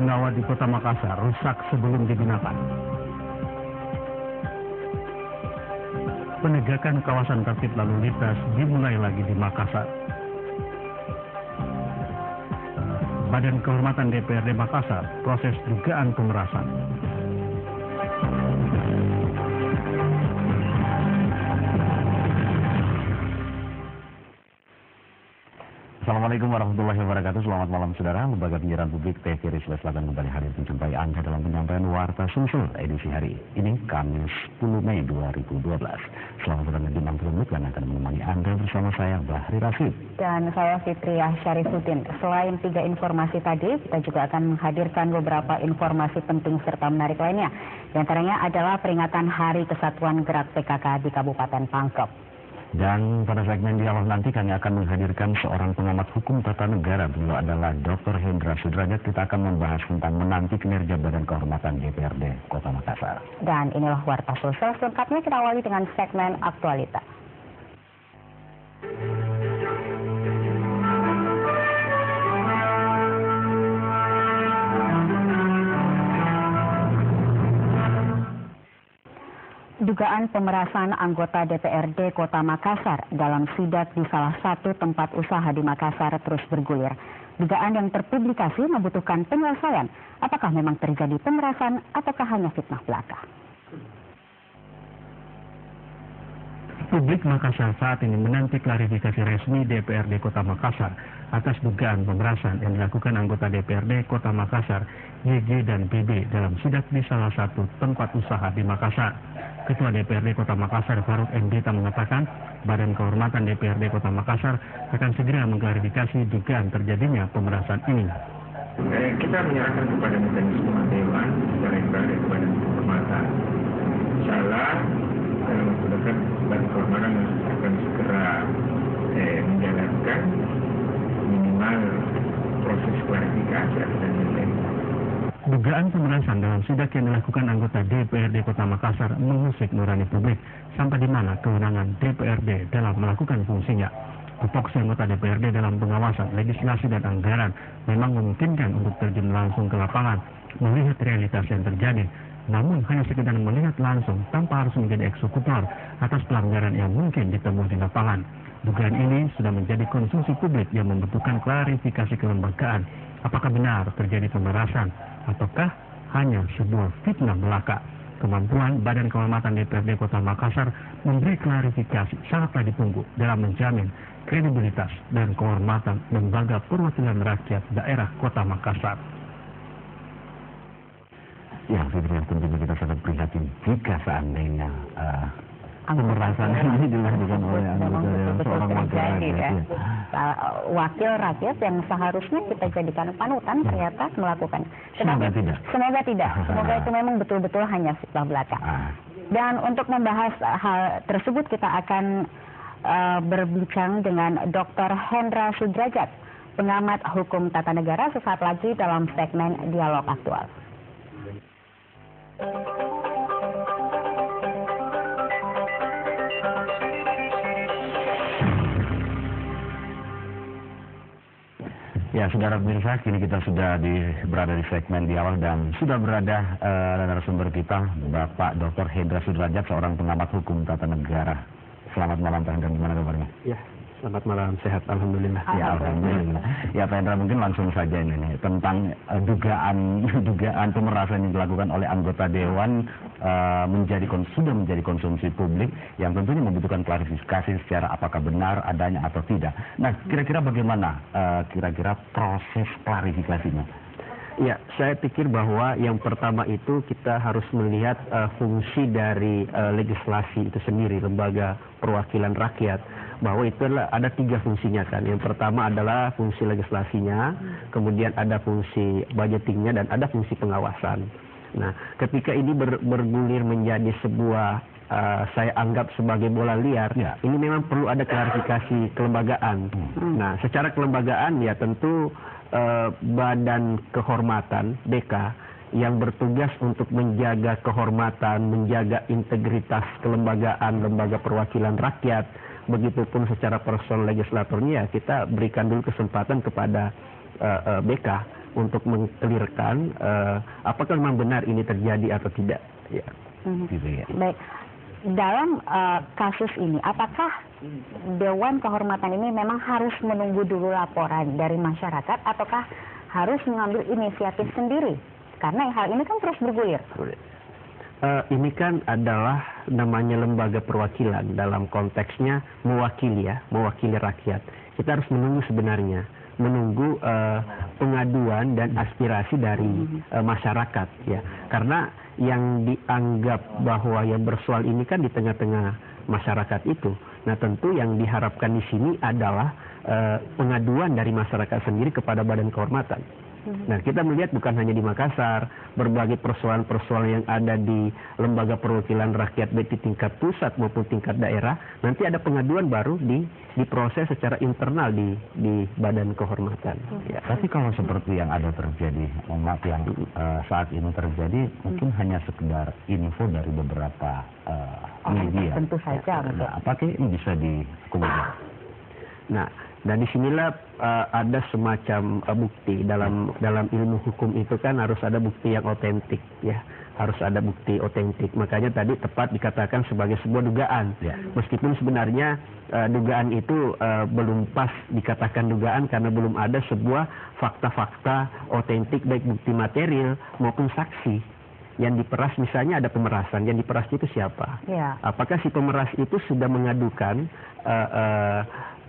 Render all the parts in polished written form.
Cendawa di Kota Makassar rusak sebelum digunakan. Penegakan kawasan tertib lalu lintas dimulai lagi di Makassar. Badan Kehormatan DPRD Makassar proses dugaan pemerasan. Assalamualaikum warahmatullahi wabarakatuh. Selamat malam saudara. Lembaga Penyiaran Publik TVRI Sulawesi Selatan kembali hadir menjumpai Anda dalam penyampaian Warta Sumsel edisi hari ini Kamis 10 Mei 2012. Selamat datang di 60 menit dan akan menemani Anda bersama saya Bahri Rasid dan saya Fitriah Syarifuddin. Selain 3 informasi tadi, kita juga akan menghadirkan beberapa informasi penting serta menarik lainnya. Di antaranya adalah peringatan Hari Kesatuan Gerak PKK di Kabupaten Pangkep. Dan pada segmen dialog nanti kami akan menghadirkan seorang pengamat hukum tata negara. Beliau adalah Dr. Hendra Sudrajat. Kita akan membahas tentang menanti kinerja Badan Kehormatan DPRD Kota Makassar. Dan inilah Warta Sosial selengkapnya, kita awali dengan segmen aktualita. Dugaan pemerasan anggota DPRD Kota Makassar dalam sidak di salah satu tempat usaha di Makassar terus bergulir. Dugaan yang terpublikasi membutuhkan penyelesaian. Apakah memang terjadi pemerasan ataukah hanya fitnah belaka? Publik Makassar saat ini menanti klarifikasi resmi DPRD Kota Makassar atas dugaan pemerasan yang dilakukan anggota DPRD Kota Makassar, YG dan BB dalam sidak di salah satu tempat usaha di Makassar. Ketua DPRD Kota Makassar Faruk Endita mengatakan Badan Kehormatan DPRD Kota Makassar akan segera mengklarifikasi dugaan terjadinya pemerasan ini. Kita menyerahkan kepada mekanisme Dewan secara yang berada kepada kehormatan. Insyaallah dalam waktu dekat Badan Kehormatan akan segera menjalankan minimal proses klarifikasi atas nilai. Dugaan pemerasan dalam sidak yang dilakukan anggota DPRD Kota Makassar mengusik nurani publik. Sampai di mana kewenangan DPRD dalam melakukan fungsinya? Tupoksi anggota DPRD dalam pengawasan, legislasi dan anggaran memang memungkinkan untuk terjun langsung ke lapangan, melihat realitas yang terjadi. Namun hanya sekedar melihat langsung tanpa harus menjadi eksekutor atas pelanggaran yang mungkin ditemui di lapangan. Dugaan ini sudah menjadi konsumsi publik yang membutuhkan klarifikasi kelembagaan. Apakah benar terjadi pemerasan ataukah hanya sebuah fitnah belaka? Kemampuan Badan Kehormatan DPRD Kota Makassar memberi klarifikasi sangatlah ditunggu dalam menjamin kredibilitas dan kehormatan Lembaga Perwakilan Rakyat Daerah Kota Makassar. Ya, Fitri, tentunya kita sangat prihatin jika seandainya pemerasan ini dilakukan oleh anggota yang seorang wakil rakyat. Wakil rakyat yang seharusnya kita jadikan panutan ternyata melakukan. Semoga tidak. Semoga tidak. Semoga itu memang betul-betul hanya fitnah belaka. Dan untuk membahas hal tersebut kita akan berbincang dengan Dr. Hendra Sudrajat, pengamat hukum tata negara, sesaat lagi dalam segmen Dialog Aktual. Ya, saudara pemirsa, kini kita sudah berada di segmen dialog dan sudah berada narasumber kita, Bapak Dr. Hendra Sudrajat, seorang pengamat hukum tata negara. Selamat malam Pak Hendra, gimana kabarnya? Ya, selamat malam, sehat, alhamdulillah. Ya, alhamdulillah. Ya Pak Hendra, mungkin langsung saja ini tentang dugaan pemerasan yang dilakukan oleh anggota Dewan sudah menjadi konsumsi publik yang tentunya membutuhkan klarifikasi secara apakah benar adanya atau tidak. Nah, kira-kira bagaimana kira-kira proses klarifikasinya? Ya, saya pikir bahwa yang pertama itu kita harus melihat fungsi dari legislasi itu sendiri, Lembaga Perwakilan Rakyat, bahwa itu ada 3 fungsinya kan. Yang pertama adalah fungsi legislasinya, kemudian ada fungsi budgetingnya, dan ada fungsi pengawasan. Nah, ketika ini bergulir menjadi sebuah saya anggap sebagai bola liar, ya, ini memang perlu ada klarifikasi kelembagaan. Nah, secara kelembagaan ya tentu Badan Kehormatan BK yang bertugas untuk menjaga kehormatan, menjaga integritas kelembagaan Lembaga Perwakilan Rakyat, begitupun secara personal legislatornya, kita berikan dulu kesempatan kepada BK untuk mengklirkan apakah memang benar ini terjadi atau tidak. Ya. Gitu ya. Baik, dalam kasus ini, apakah Dewan Kehormatan ini memang harus menunggu dulu laporan dari masyarakat, ataukah harus mengambil inisiatif sendiri? Karena hal ini kan terus bergulir. Ini kan adalah namanya lembaga perwakilan, dalam konteksnya mewakili rakyat. Kita harus menunggu sebenarnya, menunggu pengaduan dan aspirasi dari masyarakat, ya. Karena yang dianggap bahwa yang bersoal ini kan di tengah-tengah masyarakat itu. Nah, tentu yang diharapkan di sini adalah pengaduan dari masyarakat sendiri kepada Badan Kehormatan. Nah, kita melihat bukan hanya di Makassar, berbagai persoalan-persoalan yang ada di lembaga perwakilan rakyat baik di tingkat pusat maupun tingkat daerah, nanti ada pengaduan baru diproses secara internal di Badan Kehormatan. Ya. Tapi kalau seperti yang ada terjadi, yang saat ini terjadi, mungkin hanya sekedar info dari beberapa media. Tentu saja. Nah, apakah ini bisa dikumpulkan? Nah, dan disinilah ada semacam bukti dalam ilmu hukum itu kan harus ada bukti yang otentik, ya, harus ada bukti otentik. Makanya tadi tepat dikatakan sebagai sebuah dugaan, ya. Meskipun sebenarnya dugaan itu belum pas dikatakan dugaan karena belum ada sebuah fakta-fakta otentik baik bukti material maupun saksi. Yang diperas, misalnya ada pemerasan, yang diperas itu siapa? Ya. Apakah si pemeras itu sudah mengadukan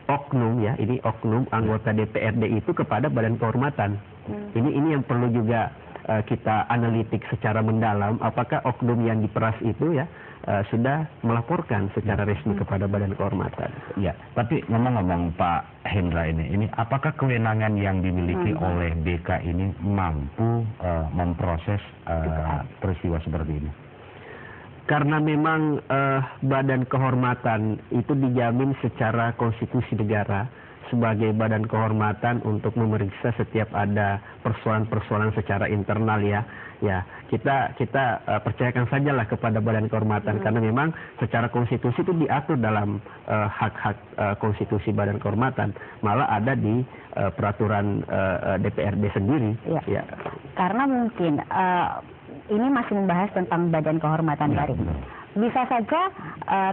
oknum, ya, ini oknum anggota DPRD itu kepada Badan Kehormatan. Ini yang perlu juga kita analitik secara mendalam, apakah oknum yang diperas itu, ya, sudah melaporkan secara resmi kepada Badan Kehormatan. Ya, tapi ngomong-ngomong Pak Hendra, ini apakah kewenangan yang dimiliki oleh BK ini mampu memproses peristiwa seperti ini? Karena memang Badan Kehormatan itu dijamin secara konstitusi negara sebagai badan kehormatan untuk memeriksa setiap ada persoalan-persoalan secara internal, ya. Ya, kita percayakan sajalah kepada Badan Kehormatan karena memang secara konstitusi itu diatur dalam hak-hak konstitusi Badan Kehormatan, malah ada di peraturan DPRD sendiri. Ya. Ya. Karena mungkin ini masih membahas tentang Badan Kehormatan tadi. Bisa saja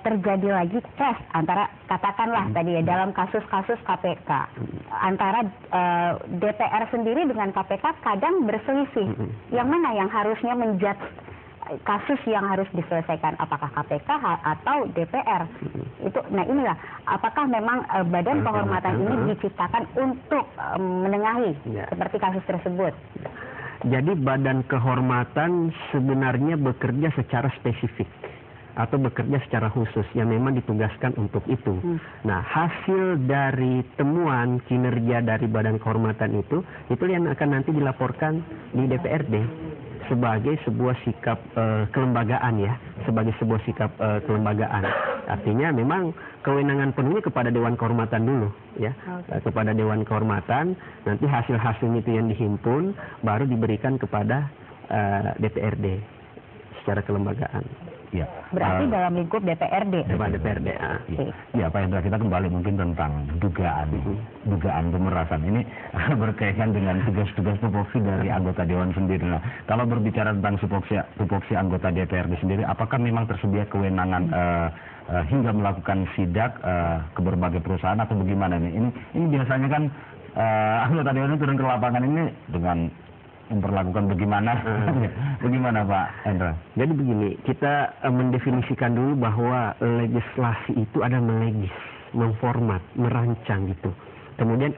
terjadi lagi clash antara, katakanlah tadi ya, dalam kasus-kasus KPK, antara DPR sendiri dengan KPK kadang berselisih. Yang mana yang harusnya menjudge kasus yang harus diselesaikan, apakah KPK atau DPR? Itu, nah inilah, apakah memang Badan Kehormatan ini diciptakan untuk menengahi seperti kasus tersebut? Jadi Badan Kehormatan sebenarnya bekerja secara spesifik atau bekerja secara khusus yang memang ditugaskan untuk itu. Nah, hasil dari temuan kinerja dari Badan Kehormatan itu yang akan nanti dilaporkan di DPRD sebagai sebuah sikap kelembagaan, ya, sebagai sebuah sikap kelembagaan. Artinya memang kewenangan penuhnya kepada Dewan Kehormatan dulu, ya, kepada Dewan Kehormatan. Nanti hasil-hasil itu yang dihimpun baru diberikan kepada DPRD secara kelembagaan. Ya. Berarti dalam lingkup DPRD. DPRD. Ya, Pak Hendra, kita kembali mungkin tentang dugaan pemerasan ini berkaitan dengan tugas-tugas tupoksi dari anggota Dewan sendiri. Nah, kalau berbicara tentang tupoksi anggota DPRD sendiri, apakah memang tersedia kewenangan hingga melakukan sidak ke berbagai perusahaan atau bagaimana nih? Ini biasanya kan anggota Dewan itu turun ke lapangan ini dengan memperlakukan bagaimana? Bagaimana Pak Hendra? Jadi begini, kita mendefinisikan dulu bahwa legislasi itu ada melegis, memformat, merancang gitu. Kemudian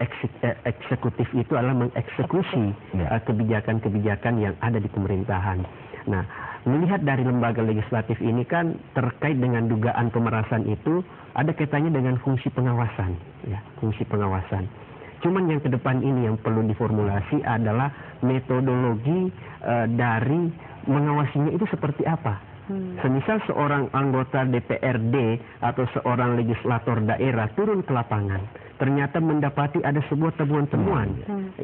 eksekutif itu adalah mengeksekusi kebijakan-kebijakan yang ada di pemerintahan. Nah, melihat dari lembaga legislatif ini kan terkait dengan dugaan pemerasan itu ada kaitannya dengan fungsi pengawasan, ya, fungsi pengawasan. Cuman yang ke depan ini yang perlu diformulasi adalah metodologi dari mengawasinya itu seperti apa. Semisal seorang anggota DPRD atau seorang legislator daerah turun ke lapangan, ternyata mendapati ada sebuah temuan-temuan.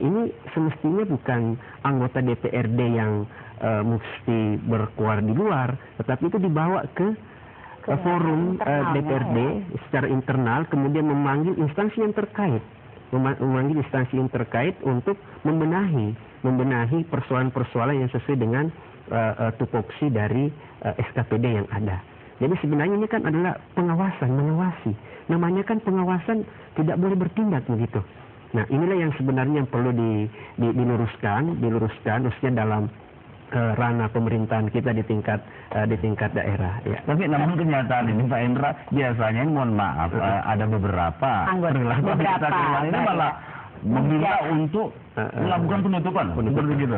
Ini semestinya bukan anggota DPRD yang mesti berkuar di luar, tetapi itu dibawa ke forum DPRD secara internal, kemudian memanggil instansi yang terkait. memanggil instansi yang terkait untuk membenahi persoalan-persoalan yang sesuai dengan tupoksi dari SKPD yang ada. Jadi sebenarnya ini kan adalah pengawasan, mengawasi. Namanya kan pengawasan tidak boleh bertindak begitu. Nah, inilah yang sebenarnya yang perlu diluruskan, khususnya dalam ranah pemerintahan kita di tingkat daerah. Ya. Tapi namun kenyataan ini Pak Hendra, biasanya mohon maaf ada beberapa perilaku ini malah meminta untuk melakukan penutupan. Seperti gitu.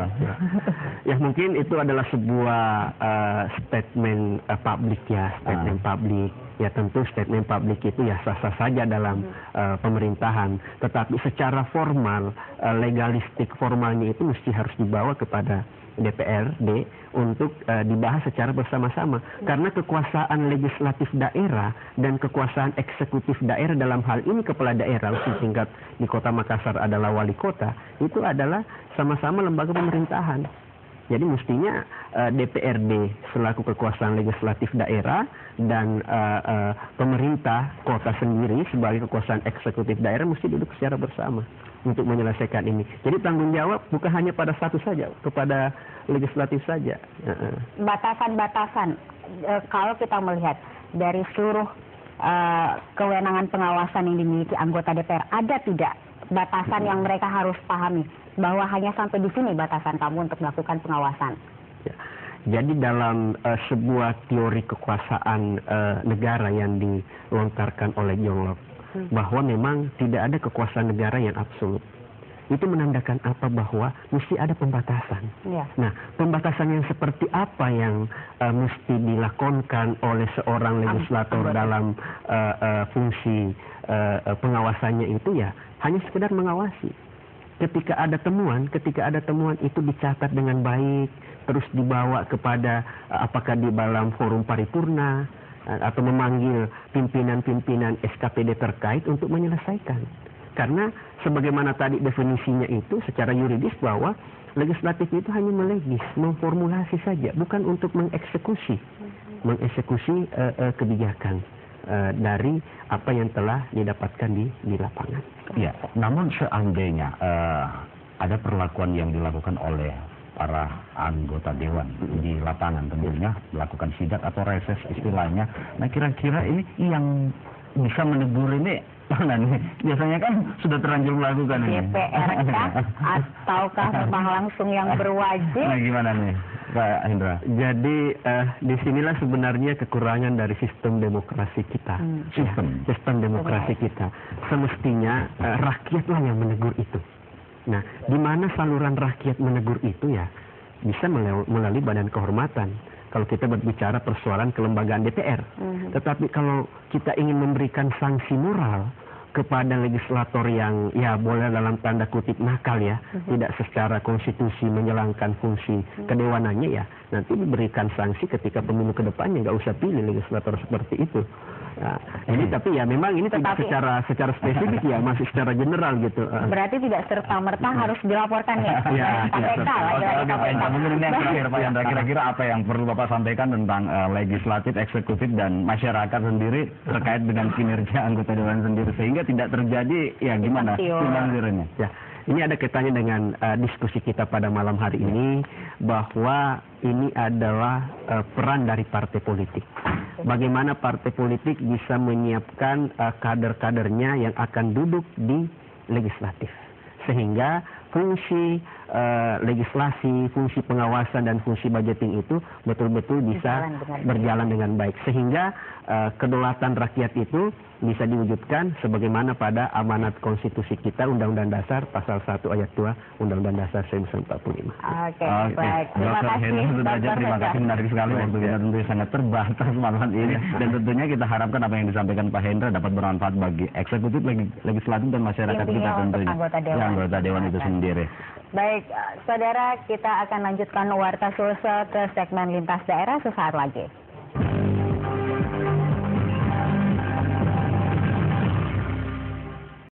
Ya mungkin itu adalah sebuah statement publik ya, statement publik. Ya tentu statement publik itu ya sah-sah saja dalam pemerintahan, tetapi secara formal, legalistik formalnya itu mesti harus dibawa kepada DPRD untuk dibahas secara bersama-sama. Karena kekuasaan legislatif daerah dan kekuasaan eksekutif daerah dalam hal ini kepala daerah tingkat di Kota Makassar adalah wali kota, itu adalah sama-sama lembaga pemerintahan. Jadi mestinya DPRD selaku kekuasaan legislatif daerah dan pemerintah kota sendiri sebagai kekuasaan eksekutif daerah mesti duduk secara bersama untuk menyelesaikan ini. Jadi tanggung jawab bukan hanya pada satu saja, kepada legislatif saja. Batasan-batasan, kalau kita melihat dari seluruh kewenangan pengawasan yang dimiliki anggota DPR, ada tidak batasan yang mereka harus pahami bahwa hanya sampai di sini batasan kamu untuk melakukan pengawasan? Ya. Jadi dalam sebuah teori kekuasaan negara yang dilontarkan oleh John Locke, bahwa memang tidak ada kekuasaan negara yang absolut. Itu menandakan apa? Bahwa mesti ada pembatasan. Ya. Nah, pembatasan yang seperti apa yang mesti dilakukan oleh seorang legislator dalam fungsi pengawasannya itu ya hanya sekedar mengawasi. Ketika ada temuan itu dicatat dengan baik, terus dibawa kepada apakah di dalam forum paripurna atau memanggil pimpinan-pimpinan SKPD terkait untuk menyelesaikan. Karena sebagaimana tadi definisinya itu secara yuridis bahwa legislatif itu hanya melegis, memformulasi saja, bukan untuk mengeksekusi kebijakan dari apa yang telah didapatkan di lapangan. Ya, namun seandainya ada perlakuan yang dilakukan oleh para anggota dewan di lapangan, tentunya melakukan sidak atau reses istilahnya. Nah, kira-kira ini yang bisa menegur ini mana nih? Biasanya kan sudah terlanjur melakukan ini. DPR ataukah memang langsung yang berwajib? Nah, gimana nih Pak Hendra? Jadi disinilah sebenarnya kekurangan dari sistem demokrasi kita. Sistem demokrasi kita. Semestinya rakyatlah yang menegur itu. Nah, di mana saluran rakyat menegur itu ya bisa melalui badan kehormatan. Kalau kita berbicara persoalan kelembagaan DPR. Tetapi kalau kita ingin memberikan sanksi moral kepada legislator yang ya boleh dalam tanda kutip nakal ya, tidak secara konstitusi menjalankan fungsi kedewanannya ya, nanti diberikan sanksi ketika pemilu ke depannya, nggak usah pilih legislator seperti itu. Nah, ini tapi ya memang ini tidak secara spesifik ya, masih secara general gitu. Berarti tidak serta-merta harus dilaporkan ya? Ya, KPK lah ya. Mungkin ini yang terakhir Pak Hendra, kira-kira apa yang perlu Bapak sampaikan tentang legislatif, eksekutif dan masyarakat sendiri terkait dengan kinerja anggota dewan sendiri sehingga tidak terjadi ya gimana timbangannya? Ya, ini ada kaitannya dengan diskusi kita pada malam hari ini bahwa ini adalah peran dari partai politik. Bagaimana partai politik bisa menyiapkan kader-kadernya yang akan duduk di legislatif. Sehingga fungsi legislasi, fungsi pengawasan dan fungsi budgeting itu betul-betul bisa berjalan dengan baik. Sehingga kedaulatan rakyat itu bisa diwujudkan sebagaimana pada amanat konstitusi kita, Undang-Undang Dasar pasal 1 ayat 2 Undang-Undang Dasar 1945. Oke, baik. Terima kasih. Terima kasih, menarik sekali waktu kita tentunya sangat terbatas malam ini. Dan tentunya kita harapkan apa yang disampaikan Pak Hendra dapat bermanfaat bagi eksekutif, legislatif dan masyarakat kita tentunya. Anggota dewan itu sendiri. Baik, saudara, kita akan lanjutkan Warta Sulsel ke segmen Lintas Daerah sesaat lagi.